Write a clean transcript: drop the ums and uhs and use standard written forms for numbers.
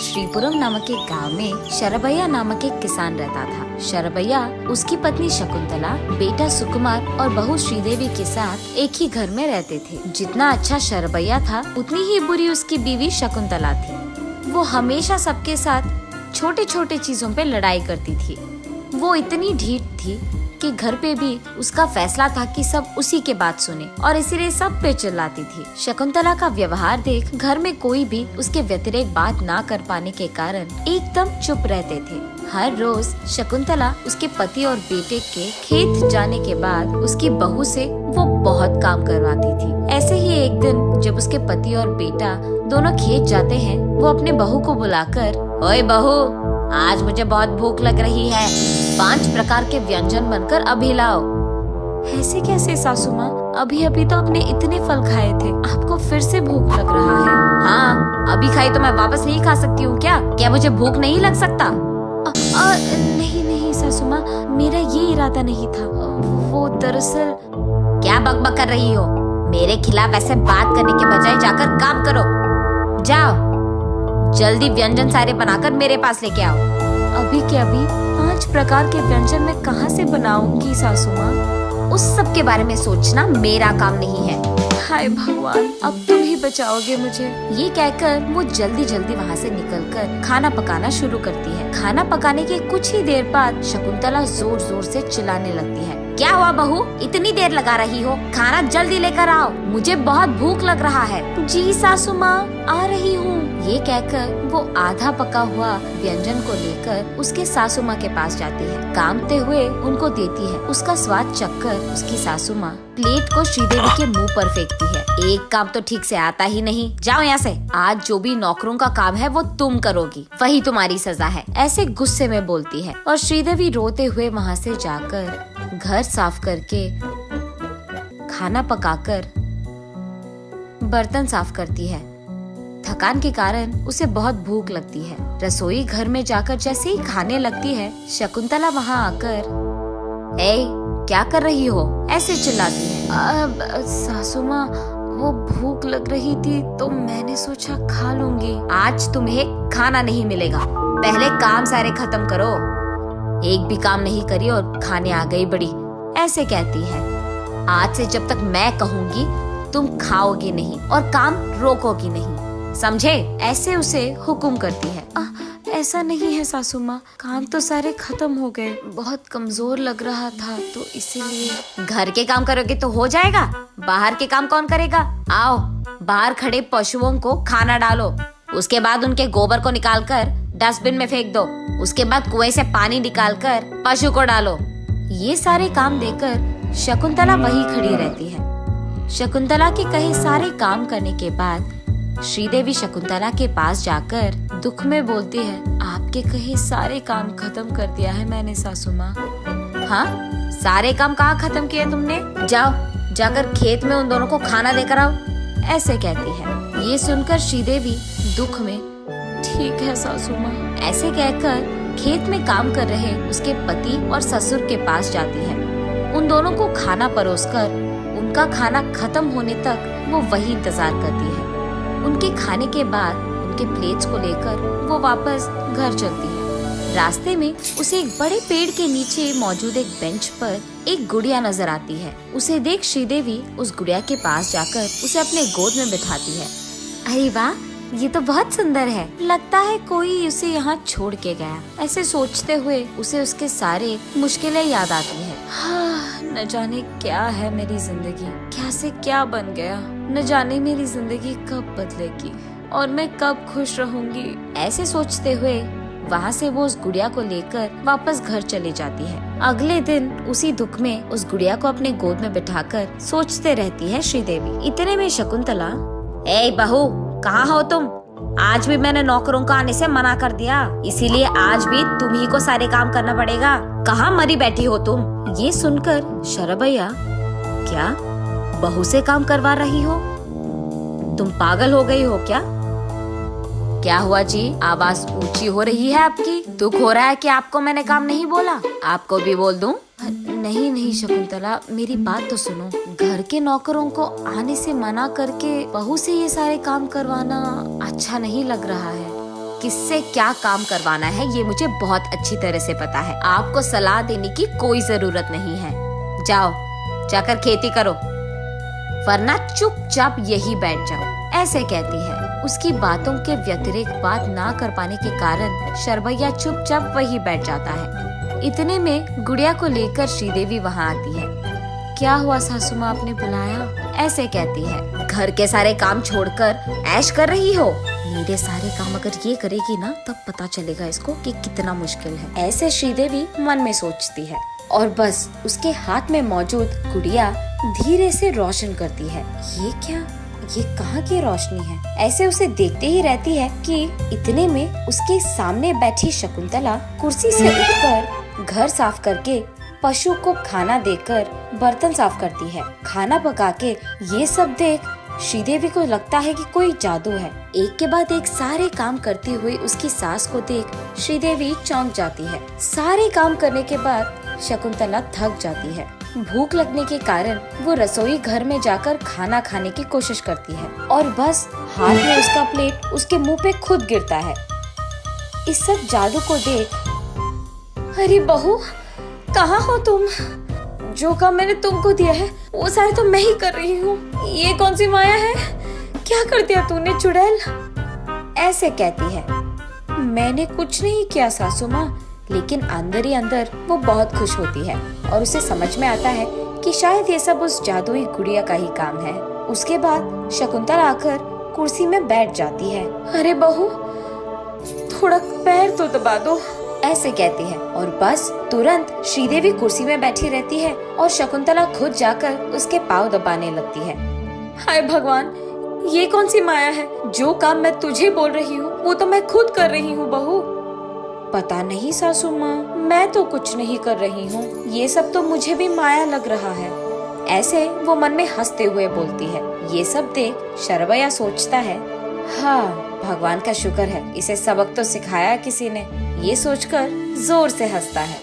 श्रीपुरम नामक एक गांव में शरभैया नामक एक किसान रहता था। शरभैया, उसकी पत्नी शकुंतला, बेटा सुकुमार और बहू श्रीदेवी के साथ एक ही घर में रहते थे। जितना अच्छा शरभैया था, उतनी ही बुरी उसकी बीवी शकुंतला थी। वो हमेशा सबके साथ छोटे छोटे चीजों पे लड़ाई करती थी। वो इतनी ढीठ थी कि घर पे भी उसका फैसला था कि सब उसी के बात सुने और इसीलिए सब पे चिल्लाती थी। शकुंतला का व्यवहार देख घर में कोई भी उसके व्यतिरेक बात ना कर पाने के कारण एकदम चुप रहते थे। हर रोज शकुंतला उसके पति और बेटे के खेत जाने के बाद उसकी बहू से वो बहुत काम करवाती थी। ऐसे ही एक दिन जब उसके पति और बेटा दोनों खेत जाते हैं, वो अपने बहू को बुलाकर, ओए बहू, आज मुझे बहुत भूख लग रही है, 5 प्रकार के व्यंजन बनकर अभी लाओ। ऐसे कैसे सासू माँ, अभी अभी तो आपने इतने फल खाए थे, आपको फिर से भूख लग रहा है? हाँ, अभी खाई तो मैं वापस नहीं खा सकती हूँ क्या? क्या मुझे भूख नहीं लग सकता? नहीं नहीं सासू माँ, मेरा ये इरादा नहीं था। वो दरअसल। क्या बकबक कर रही हो? मेरे खिलाफ ऐसे बात करने के बजाय जाकर काम करो। जाओ, जल्दी व्यंजन सारे बनाकर मेरे पास लेके आओ। अभी के अभी 5 प्रकार के व्यंजन मैं कहाँ से बनाऊंगी सासू माँ? उस सब के बारे में सोचना मेरा काम नहीं है। हाय भगवान, अब तुम ही बचाओगे मुझे। ये कहकर वो जल्दी जल्दी वहाँ से निकलकर खाना पकाना शुरू करती है। खाना पकाने के कुछ ही देर बाद शकुंतला जोर जोर से चिल्लाने लगती है। क्या हुआ बहू, इतनी देर लगा रही हो? खाना जल्दी लेकर आओ, मुझे बहुत भूख लग रहा है। जी सासू माँ, आ रही हूँ। ये कहकर वो आधा पका हुआ व्यंजन को लेकर उसके सासू माँ के पास जाती है। कामते हुए उनको देती है। उसका स्वाद चखकर उसकी सासू माँ प्लेट को श्रीदेवी के मुंह पर फेंकती है। एक काम तो ठीक से आता ही नहीं, जाओ यहाँ से। आज जो भी नौकरों का काम है वो तुम करोगी, वही तुम्हारी सजा है। ऐसे गुस्से में बोलती है और श्रीदेवी रोते हुए वहाँ से जाकर घर साफ करके, खाना पकाकर, बर्तन साफ करती है। थकान के कारण उसे बहुत भूख लगती है। रसोई घर में जाकर जैसे ही खाने लगती है, शकुंतला वहाँ आकर, ए, क्या कर रही हो? ऐसे चिल्लाती है। सासू माँ, वो भूख लग रही थी तो मैंने सोचा खा लूंगी। आज तुम्हें खाना नहीं मिलेगा, पहले काम सारे खत्म करो। एक भी काम नहीं करी और खाने आ गई बड़ी, ऐसे कहती है। आज से जब तक मैं कहूँगी तुम खाओगी नहीं और काम रोकोगी नहीं, समझे? ऐसे उसे हुक्म करती है। ऐसा नहीं है सासू माँ, काम तो सारे खत्म हो गए, बहुत कमजोर लग रहा था तो इसीलिए। घर के काम करोगे तो हो जाएगा, बाहर के काम कौन करेगा? आओ, बाहर खड़े पशुओं को खाना डालो, उसके बाद उनके गोबर को निकालकर डस्टबिन में फेंक दो, उसके बाद कुएं से पानी निकालकर पशु को डालो। ये सारे काम देकर शकुंतला वही खड़ी रहती है। शकुंतला के कहे सारे काम करने के बाद श्रीदेवी शकुंतला के पास जाकर दुख में बोलती है, आपके कहे सारे काम खत्म कर दिया है मैंने सासू माँ। हाँ, सारे काम कहाँ खत्म किए तुमने? जाओ, जाकर खेत में उन दोनों को खाना देकर आओ, ऐसे कहती है। ये सुनकर श्रीदेवी दुख में, ठीक है सासू माँ, ऐसे कहकर खेत में काम कर रहे उसके पति और ससुर के पास जाती है। उन दोनों को खाना परोसकर उनका खाना खत्म होने तक वो वही इंतजार करती है। उनके खाने के बाद उनके प्लेट्स को लेकर वो वापस घर चलती है। रास्ते में उसे एक बड़े पेड़ के नीचे मौजूद एक बेंच पर एक गुड़िया नजर आती है। उसे देख श्रीदेवी उस गुड़िया के पास जाकर उसे अपने गोद में बिठाती है। अरे वाह, ये तो बहुत सुंदर है, लगता है कोई उसे यहाँ छोड़ के गया। ऐसे सोचते हुए उसे उसके सारे मुश्किलें याद आती है। हाँ, न जाने क्या है मेरी जिंदगी, क्या से क्या बन गया, न जाने मेरी जिंदगी कब बदलेगी और मैं कब खुश रहूंगी। ऐसे सोचते हुए वहाँ से वो उस गुड़िया को लेकर वापस घर चली जाती है। अगले दिन उसी दुख में उस गुड़िया को अपने गोद में बिठाकर सोचते रहती है श्रीदेवी। इतने में शकुंतला, ए बहू, कहाँ हो तुम? आज भी मैंने नौकरों को आने से मना कर दिया, इसीलिए आज भी तुम ही को सारे काम करना पड़ेगा। कहाँ मरी बैठी हो तुम? ये सुनकर शरभैया, क्या बहू से काम करवा रही हो? तुम पागल हो गई हो क्या? क्या हुआ जी, आवाज ऊंची हो रही है आपकी? दुख हो रहा है कि आपको मैंने काम नहीं बोला? आपको भी बोल दूं? नहीं नहीं शकुंतला, मेरी बात तो सुनो। घर के नौकरों को आने से मना करके बहू से ये सारे काम करवाना अच्छा नहीं लग रहा है। किससे क्या काम करवाना है ये मुझे बहुत अच्छी तरह से पता है। आपको सलाह देने की कोई जरूरत नहीं है। जाओ, जाकर खेती करो, वरना चुपचाप यही बैठ जाओ, ऐसे कहती है। उसकी बातों के व्यतिरिक्त बात ना कर पाने के कारण शरभैया चुपचाप वही बैठ जाता है। इतने में गुड़िया को लेकर श्रीदेवी वहाँ आती है। क्या हुआ सासू माँ, आपने बुलाया? ऐसे कहती है। घर के सारे काम छोड़कर ऐश कर रही हो? मेरे सारे काम अगर ये करेगी ना तब पता चलेगा इसको कि कितना मुश्किल है, ऐसे श्रीदेवी मन में सोचती है। और बस उसके हाथ में मौजूद गुड़िया धीरे से रोशन करती है। ये क्या, ये कहाँ की रोशनी है? ऐसे उसे देखते ही रहती है कि इतने में उसके सामने बैठी शकुंतला कुर्सी से उठकर घर साफ करके पशु को खाना देकर बर्तन साफ करती है। खाना पका के ये सब देख श्रीदेवी को लगता है कि कोई जादू है। एक के बाद एक सारे काम करती हुई उसकी सास को देख श्रीदेवी चौंक जाती है। सारे काम करने के बाद शकुंतला थक जाती है। भूख लगने के कारण वो रसोई घर में जाकर खाना खाने की कोशिश करती है और बस हाथ में उसका प्लेट उसके मुंह पे खुद गिरता है। इस सब जादू को देख, अरे बहू, कहाँ हो तुम? जो काम मैंने तुमको दिया है वो सारे तो मैं ही कर रही हूँ। ये कौन सी माया है? क्या कर दिया तूने चुड़ैल? ऐसे कहती है। मैंने कुछ नहीं किया सासू माँ, लेकिन अंदर ही अंदर वो बहुत खुश होती है और उसे समझ में आता है कि शायद ये सब उस जादुई गुड़िया का ही काम है। उसके बाद शकुंतला आकर कुर्सी में बैठ जाती है। अरे बहू, थोड़ा पैर तो दबा दो, ऐसे कहती है। और बस तुरंत श्रीदेवी कुर्सी में बैठी रहती है और शकुंतला खुद जाकर उसके पाँव दबाने लगती है। हाय भगवान, ये कौन सी माया है? जो काम मैं तुझे बोल रही हूँ वो तो मैं खुद कर रही हूँ बहू। पता नहीं सासू माँ, मैं तो कुछ नहीं कर रही हूँ, ये सब तो मुझे भी माया लग रहा है, ऐसे वो मन में हंसते हुए बोलती है। ये सब देख शरभैया सोचता है, हाँ भगवान का शुक्र है, इसे सबक तो सिखाया किसी ने। ये सोचकर जोर से हंसता है।